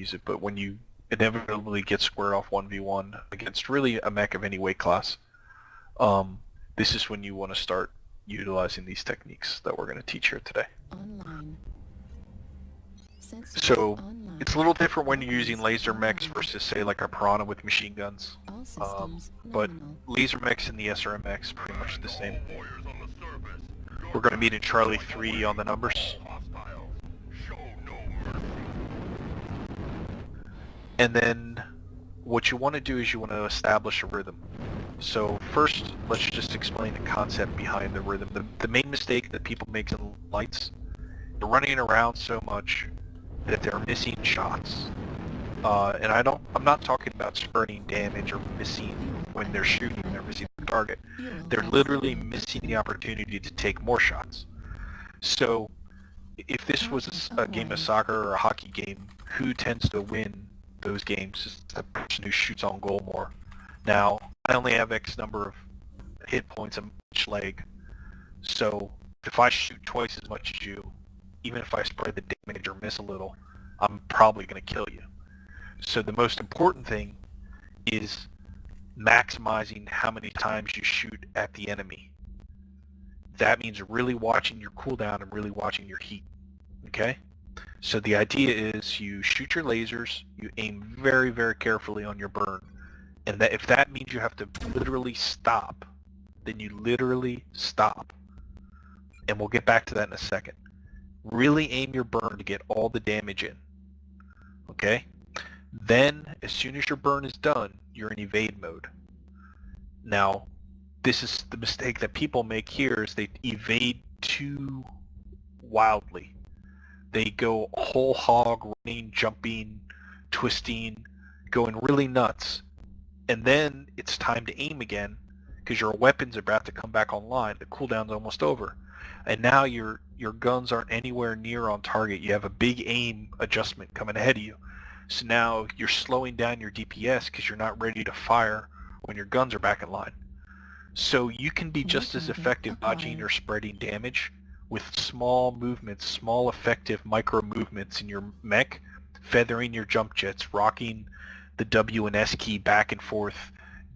use it, but when you inevitably get squared off 1v1 against really a mech of any weight class, this is when you want to start utilizing these techniques that we're going to teach here today. Online. So it's a little different when you're using laser mechs versus, say, like a Piranha with machine guns. But laser mechs and the SRMX pretty much the same. We're going to meet in Charlie 3 on the numbers. And then what you want to do is you want to establish a rhythm. So first, let's just explain the concept behind the rhythm. The main mistake that people make in lights, they're running around so much that they're missing shots. And I'm not talking about spreading damage or missing when they're shooting, they're missing the target. They're literally missing the opportunity to take more shots. So if this was a game of soccer or a hockey game, who tends to win those games is the person who shoots on goal more. Now, I only have X number of hit points on each leg, so if I shoot twice as much as you, even if I spread the damage or miss a little, I'm probably going to kill you. So the most important thing is maximizing how many times you shoot at the enemy. That means really watching your cooldown and really watching your heat, okay? So the idea is you shoot your lasers, you aim very, very carefully on your burn, and that if that means you have to literally stop, then you literally stop. And we'll get back to that in a second. Really aim your burn to get all the damage in, okay? Then, as soon as your burn is done, you're in evade mode. Now, this is the mistake that people make here, is they evade too wildly. They go whole hog, running, jumping, twisting, going really nuts. And then it's time to aim again because your weapons are about to come back online. The cooldown's almost over. And now your guns aren't anywhere near on target. You have a big aim adjustment coming ahead of you. So now you're slowing down your DPS because you're not ready to fire when your guns are back in line. So you can be just as effective dodging or spreading damage with small movements, small effective micro movements in your mech, feathering your jump jets, rocking the W and S key back and forth,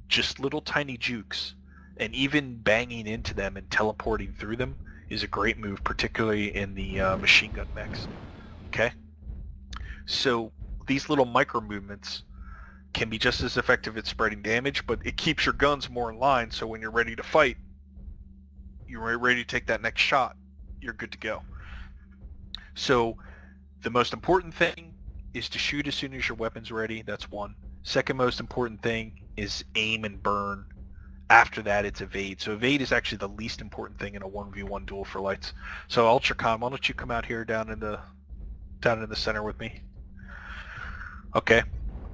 just little tiny jukes, and even banging into them and teleporting through them is a great move, particularly in the machine gun mechs. Okay? So these little micro movements can be just as effective at spreading damage, but it keeps your guns more in line, so when you're ready to fight, you're ready to take that next shot, you're good to go. So the most important thing is to shoot as soon as your weapon's ready. That's one. Second most important thing is aim and burn. After that, it's evade. So evade is actually the least important thing in a 1v1 duel for lights. So Ultracon, why don't you come out here down in the center with me? Okay.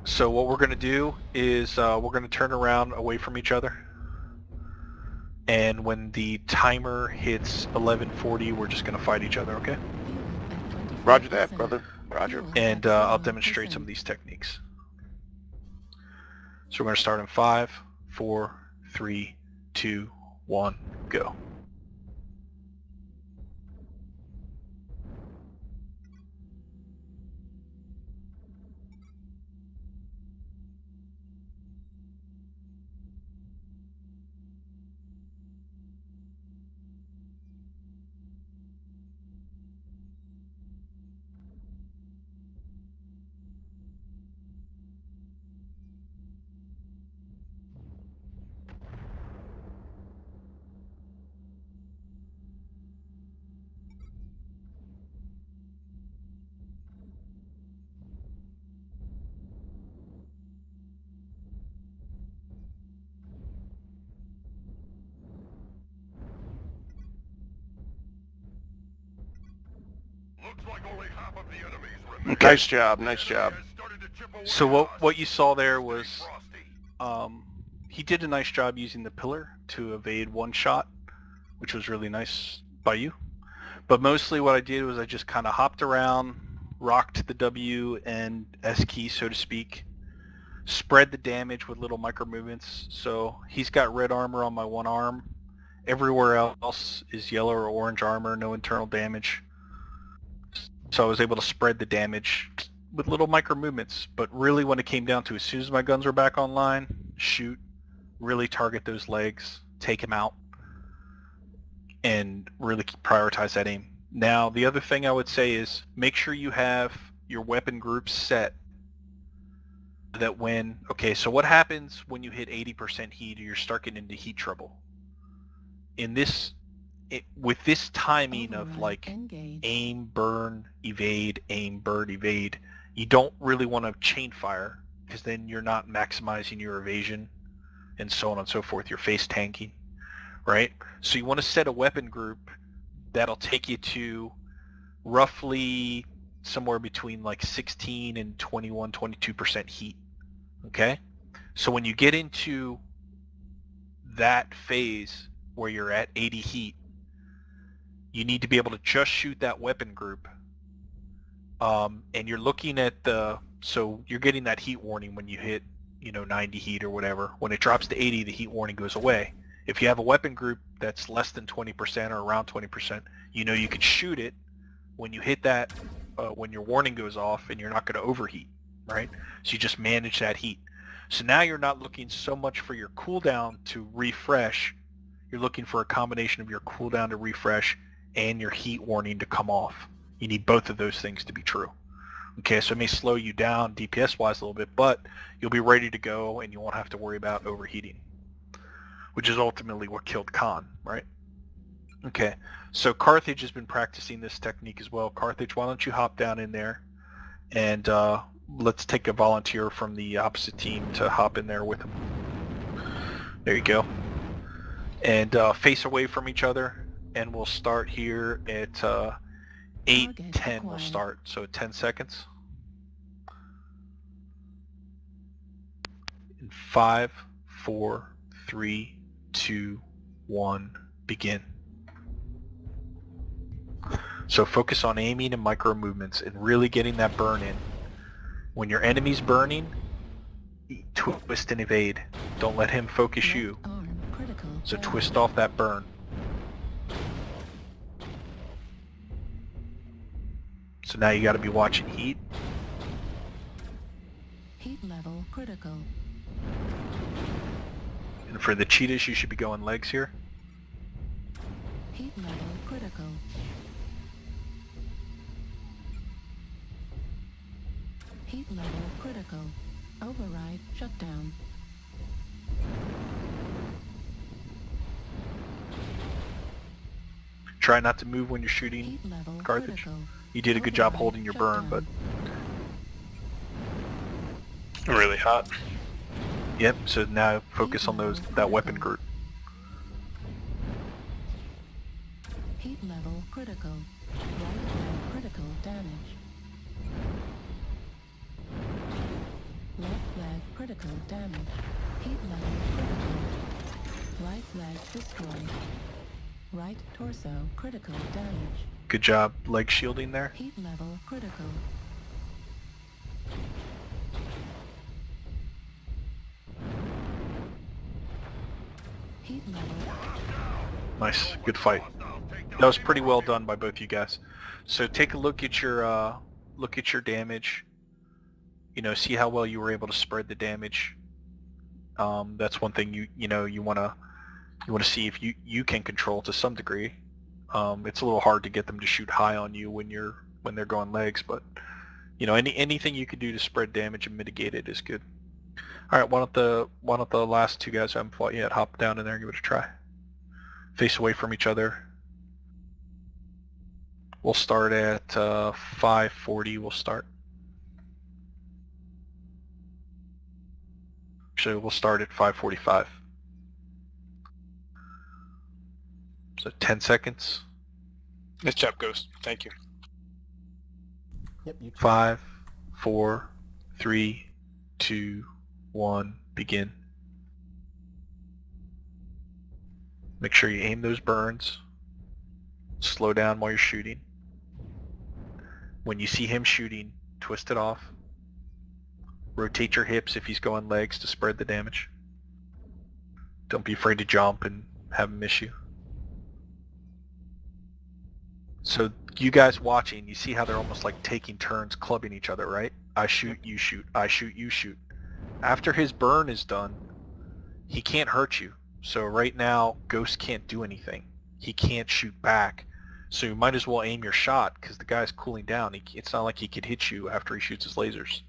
So what we're going to do is we're going to turn around away from each other. And when the timer hits 11:40, we're just going to fight each other, okay? Roger that, brother. Roger. And I'll demonstrate some of these techniques. So we're going to start in 5, 4, 3, 2, 1, go. Okay. Nice job, nice job. So what you saw there was he did a nice job using the pillar to evade one shot, which was really nice by you. But mostly what I did was I just kind of hopped around, rocked the W and S key, so to speak, spread the damage with little micro movements. So he's got red armor on my one arm. Everywhere else is yellow or orange armor, no internal damage. So I was able to spread the damage with little micro movements. But really, when it came down to, as soon as my guns were back online, shoot, really target those legs, take him out, and really prioritize that aim. Now, the other thing I would say is make sure you have your weapon groups set that when, okay, so what happens when you hit 80% heat or you start getting into heat trouble? In this, with this timing of like aim, burn, evade, aim, burn, evade, you don't really want to chain fire because then you're not maximizing your evasion and so on and so forth, your face tanking, right? So you want to set a weapon group that'll take you to roughly somewhere between like 16 and 21, 22% heat, okay? So when you get into that phase where you're at 80 heat, you need to be able to just shoot that weapon group. And you're looking at so you're getting that heat warning when you hit, 90 heat or whatever. When it drops to 80, the heat warning goes away. If you have a weapon group that's less than 20% or around 20%, you can shoot it when you hit that, when your warning goes off, and you're not going to overheat, right? So you just manage that heat. So now you're not looking so much for your cooldown to refresh. You're looking for a combination of your cooldown to refresh and your heat warning to come off. You need both of those things to be true. Okay, so it may slow you down DPS-wise a little bit, but you'll be ready to go and you won't have to worry about overheating, which is ultimately what killed Khan, right? Okay, so Carthage has been practicing this technique as well. Carthage, why don't you hop down in there and let's take a volunteer from the opposite team to hop in there with him. There you go. And face away from each other, and we'll start here at 8:10. We'll start, so 10 seconds. In 5, 4, 3, 2, 1, begin. So focus on aiming and micro movements and really getting that burn in. When your enemy's burning, twist and evade. Don't let him focus you. So twist off that burn. So now you got to be watching heat. Heat level critical. And for the cheetahs, you should be going legs here. Heat level critical. Heat level critical. Override shutdown. Try not to move when you're shooting Heat level Carthage. critical. You did a good job Override holding your burn, but Really hot. yep. So now focus on that weapon group. Heat level critical. Right leg critical damage. Left leg critical damage. Heat level critical. Right leg destroyed. Right torso critical damage. Good job leg shielding there. Heat level critical. Heat level. Nice, good fight. That was pretty well done by both you guys. So take a look at your damage. See how well you were able to spread the damage. That's one thing you want to see if you can control to some degree. It's a little hard to get them to shoot high on you when they're going legs, but anything you can do to spread damage and mitigate it is good. All right, why don't the last two guys who haven't fought yet hop down in there and give it a try. Face away from each other. We'll start at 5:40. We'll start. Actually, we'll start at 5:45. So 10 seconds. Nice job, Ghost. Thank you. Yep, you too. 5, 4, 3, 2, 1, begin. Make sure you aim those burns. Slow down while you're shooting. When you see him shooting, twist it off. Rotate your hips if he's going legs to spread the damage. Don't be afraid to jump and have him miss you. So you guys watching, you see how they're almost like taking turns clubbing each other, right? I shoot, you shoot, I shoot, you shoot. After his burn is done, he can't hurt you. So right now, Ghost can't do anything. He can't shoot back. So you might as well aim your shot because the guy's cooling down. It's not like he could hit you after he shoots his lasers.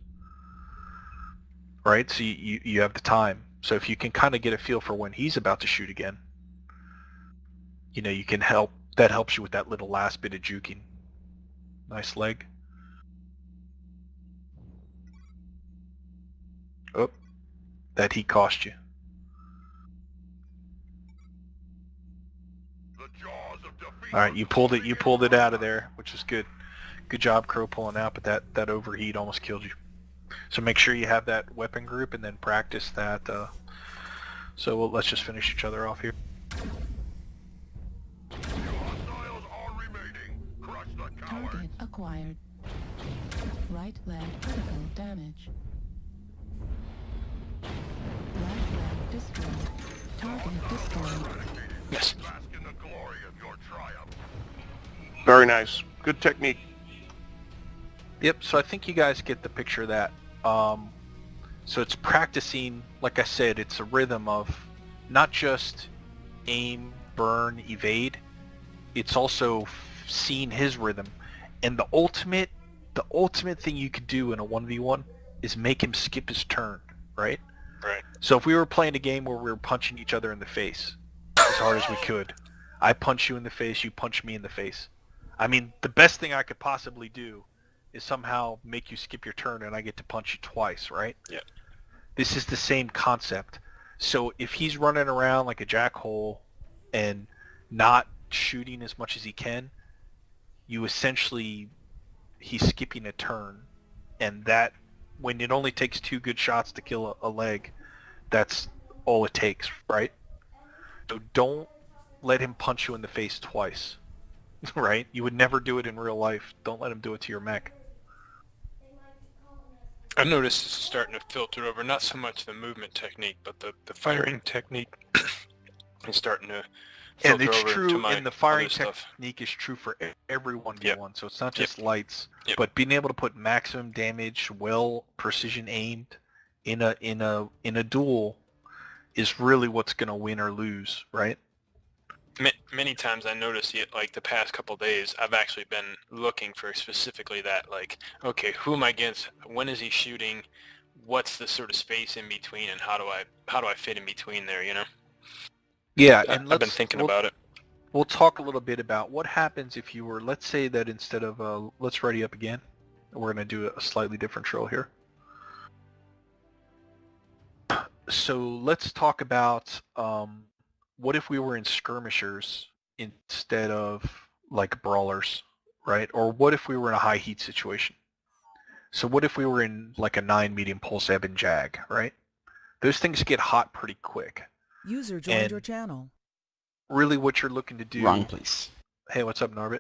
Right? So you have the time. So if you can kind of get a feel for when he's about to shoot again, you know, you can help. That helps you with that little last bit of juking. Nice leg. Oh, that heat cost you. All right, you pulled it. You pulled it out of there, which is good. Good job, Crow, pulling out. But that overheat almost killed you. So make sure you have that weapon group and then practice that. So let's just finish each other off here. Target acquired. Right leg critical damage. Right leg destroyed. Target destroyed. Yes. Very nice. Good technique. Yep, so I think you guys get the picture of that. So it's practicing, like I said, it's a rhythm of not just aim, burn, evade. It's also seeing his rhythm. And the ultimate thing you could do in a 1v1 is make him skip his turn, right? Right. So if we were playing a game where we were punching each other in the face as hard as we could, I punch you in the face, you punch me in the face. I mean, the best thing I could possibly do is somehow make you skip your turn and I get to punch you twice, right? Yeah. This is the same concept. So if he's running around like a jackhole and not shooting as much as he can, you essentially, he's skipping a turn. And that, when it only takes 2 good shots to kill a leg, that's all it takes, right? So don't let him punch you in the face twice, right? You would never do it in real life. Don't let him do it to your mech. I noticed this is starting to filter over, not so much the movement technique, but the firing technique is starting to And filter it's over to true, my and the firing other stuff. technique is true for every 1v1, Yep. so it's not Yep. just lights, Yep. but being able to put maximum damage, well precision aimed in a duel is really what's going to win or lose, right? Many times I notice it, like the past couple days, I've actually been looking for specifically that, like, okay, who am I against? When is he shooting? What's the sort of space in between, and how do I fit in between there? You know? Yeah, I've been thinking about it. We'll talk a little bit about what happens if you were, let's say that instead of, let's ready up again. We're going to do a slightly different drill here. So let's talk about what if we were in skirmishers instead of like brawlers, right? Or what if we were in a high heat situation? So what if we were in like a 9 medium pulse ebb and jag, right? Those things get hot pretty quick. User joined And your channel. really what you're looking to do... Wrong, please. Hey, what's up, Norbit?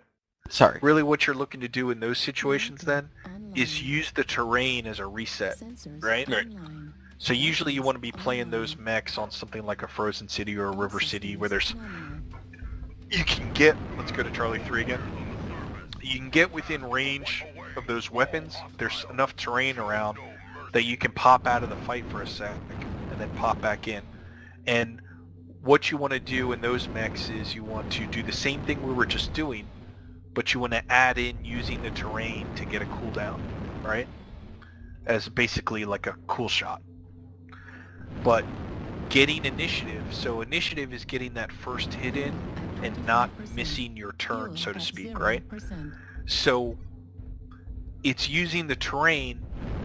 Sorry. Really what you're looking to do in those situations then Online. is use the terrain as a reset. Sensors right? Right. online. So usually you want to be playing those mechs on something like a Frozen City or a River City where there's... You can get... Let's go to Charlie 3 again. You can get within range of those weapons. There's enough terrain around that you can pop out of the fight for a sec and then pop back in. And what you want to do in those mechs is you want to do the same thing we were just doing, but you want to add in using the terrain to get a cooldown, right? As basically like a cool shot. But getting initiative, so initiative is getting that first hit in and not missing your turn, so to speak, right? So it's using the terrain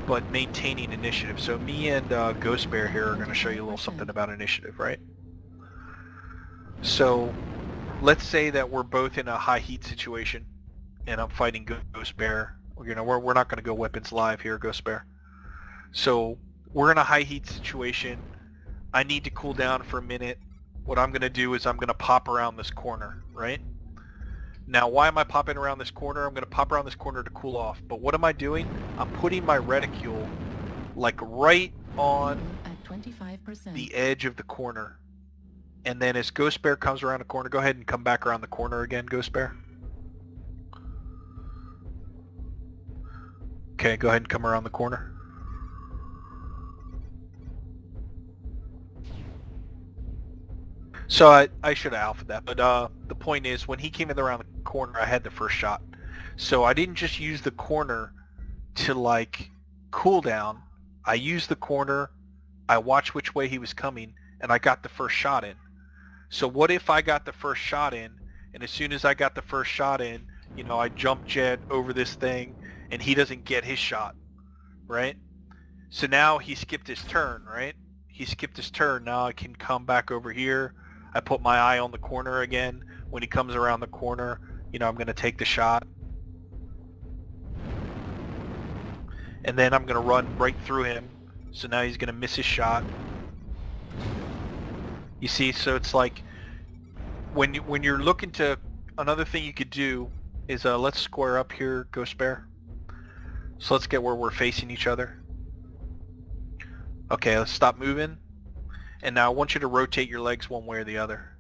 but maintaining initiative. So me and Ghost Bear here are going to show you a little something about initiative, right? So let's say that we're both in a high heat situation and I'm fighting Ghost Bear. We're not going to go weapons live here, Ghost Bear. So we're in a high heat situation. I need to cool down for a minute. What I'm going to do is I'm going to pop around this corner, right? Now, why am I popping around this corner? I'm going to pop around this corner to cool off. But what am I doing? I'm putting my reticule like right on At 25%. the edge of the corner. And then as Ghost Bear comes around the corner, go ahead and come back around the corner again, Ghost Bear. Okay, go ahead and come around the corner. So I should have alphaed that, but the point is, when he came in around the corner, I had the first shot. So I didn't just use the corner to like cool down. I used the corner, I watched which way he was coming, and I got the first shot in. So what if I got the first shot in, and as soon as I got the first shot in, you know, I jump jet over this thing, and he doesn't get his shot, right? So now he skipped his turn, right? He skipped his turn. Now I can come back over here. I put my eye on the corner again. When he comes around the corner, you know, I'm going to take the shot. And then I'm going to run right through him. So now he's going to miss his shot. You see, so it's like when you're looking to, another thing you could do is let's square up here, Ghost Bear. So let's get where we're facing each other. Okay, let's stop moving. And now I want you to rotate your legs one way or the other.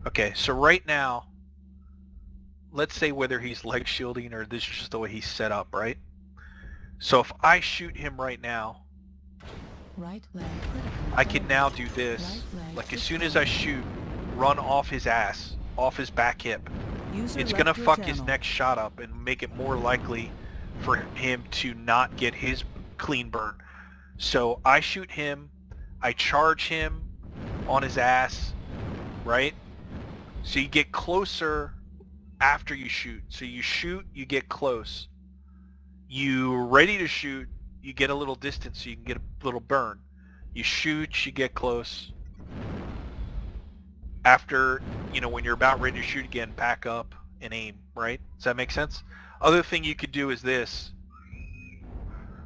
Okay, so right now, let's say whether he's leg shielding or this is just the way he's set up, right? So if I shoot him right now, Right leg critical. I can now do this. Right leg Like as soon as I shoot, run off his ass, off his back hip. User It's left gonna your fuck his channel. next shot up and make it more likely for him to not get his clean burn. So I shoot him, I charge him on his ass, right? So you get closer after you shoot. So you shoot, you get close. You ready to shoot, you get a little distance so you can get a little burn. You shoot, you get close. After, you know, when you're about ready to shoot again, back up and aim, right? Does that make sense? Other thing you could do is this,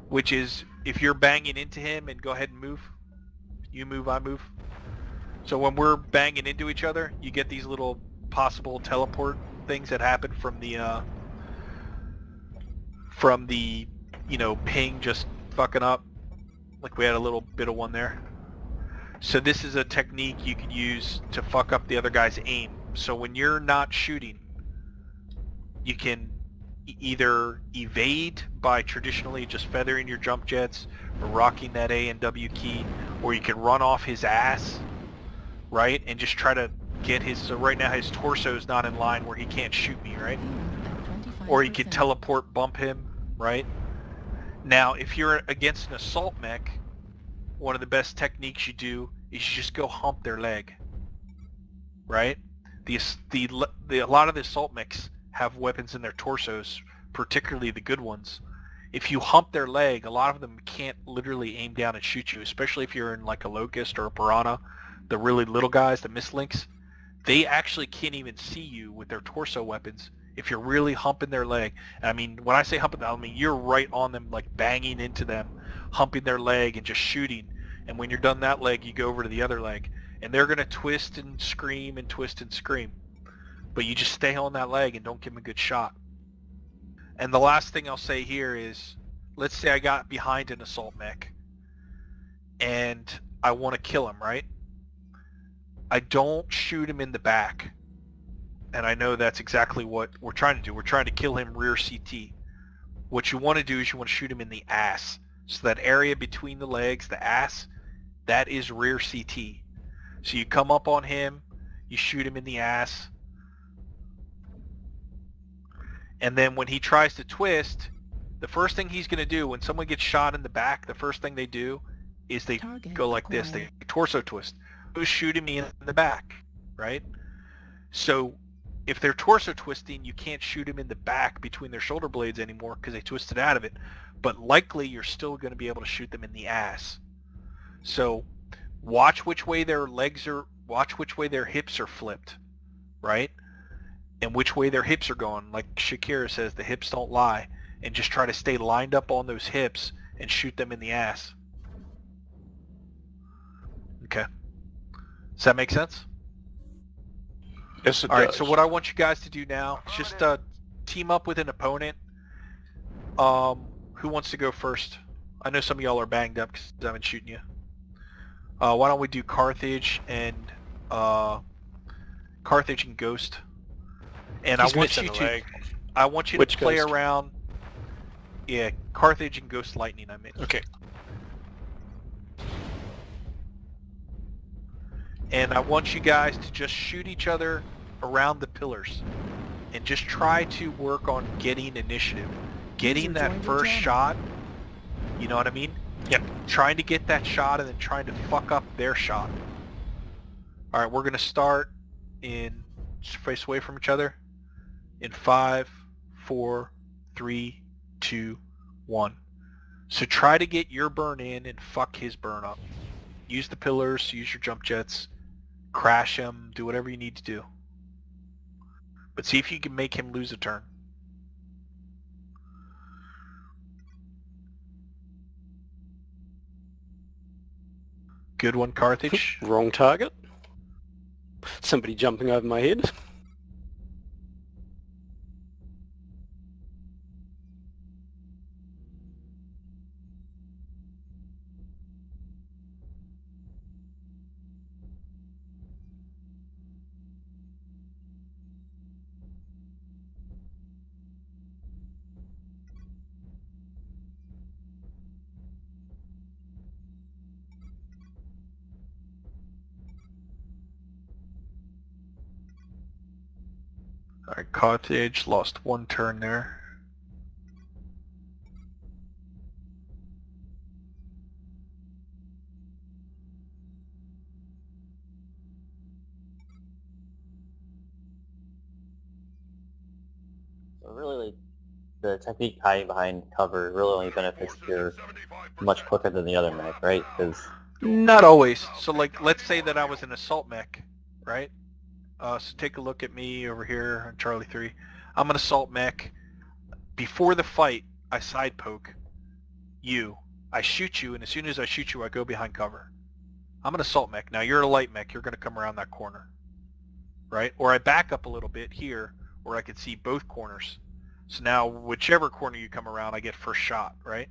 which is if you're banging into him and go ahead and move. You move, I move. So when we're banging into each other, you get these little possible teleport things that happen from the you know, ping just fucking up. Like we had a little bit of one there. So this is a technique you can use to fuck up the other guy's aim. So when you're not shooting, you can either evade by traditionally just feathering your jump jets or rocking that A and W key, or you can run off his ass, right? And just try to get his, so right now his torso is not in line where he can't shoot me, right? Or you can teleport bump him, right? Now, if you're against an assault mech, one of the best techniques you do is you just go hump their leg, right? A lot of the assault mechs have weapons in their torsos, particularly the good ones. If you hump their leg, a lot of them can't literally aim down and shoot you, especially if you're in like a Locust or a Piranha, the really little guys, the mislinks. They actually can't even see you with their torso weapons if you're really humping their leg. I mean, when I say humping them, I mean you're right on them, like banging into them, humping their leg and just shooting. And when you're done that leg, you go over to the other leg. And they're going to twist and scream and twist and scream. But you just stay on that leg and don't give them a good shot. And the last thing I'll say here is, let's say I got behind an assault mech and I want to kill him, right? I don't shoot him in the back. And I know that's exactly what we're trying to do. We're trying to kill him rear CT. What you want to do is you want to shoot him in the ass. So that area between the legs, the ass, that is rear CT. So you come up on him, you shoot him in the ass, and then when he tries to twist, the first thing he's going to do when someone gets shot in the back, the first thing they do is they Target go like this, they acquired. torso twist. Who's shooting me in the back, right? So if they're torso twisting, you can't shoot him in the back between their shoulder blades anymore because they twisted out of it. But likely you're still going to be able to shoot them in the ass. So watch which way their legs are, watch which way their hips are flipped, right? And which way their hips are going. Like Shakira says, the hips don't lie. And just try to stay lined up on those hips and shoot them in the ass. Okay. Does that make sense? Yes, it All does. right, so what I want you guys to do now is just team up with an opponent. Who wants to go first? I know some of y'all are banged up because I've been shooting you. Why don't we do Carthage and Ghost? And He's I want missing you a to leg. I want you Which to play Ghost? around. Yeah, Carthage and Ghost Lightning, I mean. Okay. And I want you guys to just shoot each other around the pillars. And just try to work on getting initiative. Getting User that joined your first channel. shot, you know what I mean? Yep. Trying to get that shot and then trying to fuck up their shot. Alright, we're going to start in, just face away from each other, in 5, 4, 3, 2, 1. So try to get your burn in and fuck his burn up. Use the pillars, use your jump jets, crash him, do whatever you need to do. But see if you can make him lose a turn. Good one, Carthage. Wrong target. Somebody jumping over my head. Alright, Carthage lost one turn there. So really, the technique hiding behind cover really only benefits here much quicker than the other mech, right? Because Not always. So like, let's say that I was an assault mech, right? So take a look at me over here on Charlie 3. I'm an assault mech. Before the fight, I side poke you. I shoot you, and as soon as I shoot you, I go behind cover. I'm an assault mech. Now you're a light mech. You're going to come around that corner, right? Or I back up a little bit here where I can see both corners. So now whichever corner you come around, I get first shot, right?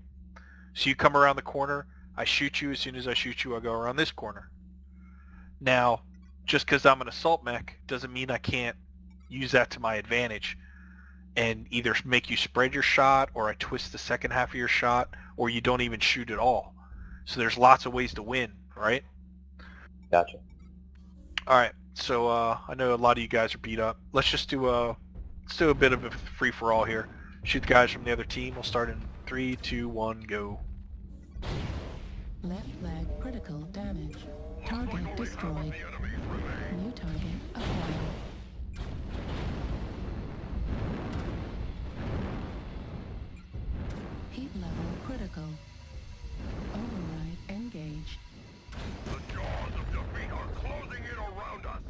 So you come around the corner, I shoot you. As soon as I shoot you, I go around this corner. Now, just because I'm an assault mech doesn't mean I can't use that to my advantage and either make you spread your shot, or I twist the second half of your shot, or you don't even shoot at all. So there's lots of ways to win, right? gotcha. Alright, so I know a lot of you guys are beat up. Let's just do a bit of a free-for-all here. Shoot the guys from the other team. We'll start in 3, 2, 1, go. Left leg critical damage. Target destroyed. New target acquired. Heat level critical. Override engaged. The jaws of defeat are closing in around us.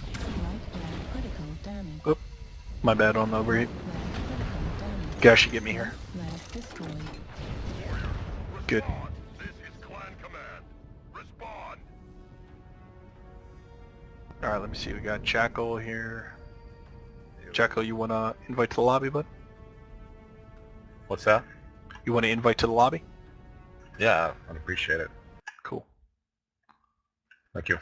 Right leg critical damage. Oop, my bad on the overheat. Leg critical damage. Guys should get me here. Leg destroyed. Good. This is Clan Command. Respond. Alright, let me see. We got Jackal here. Jackal, you want to invite to the lobby, bud? What's that? You want to invite to the lobby? Yeah, I'd appreciate it. Cool. Thank you.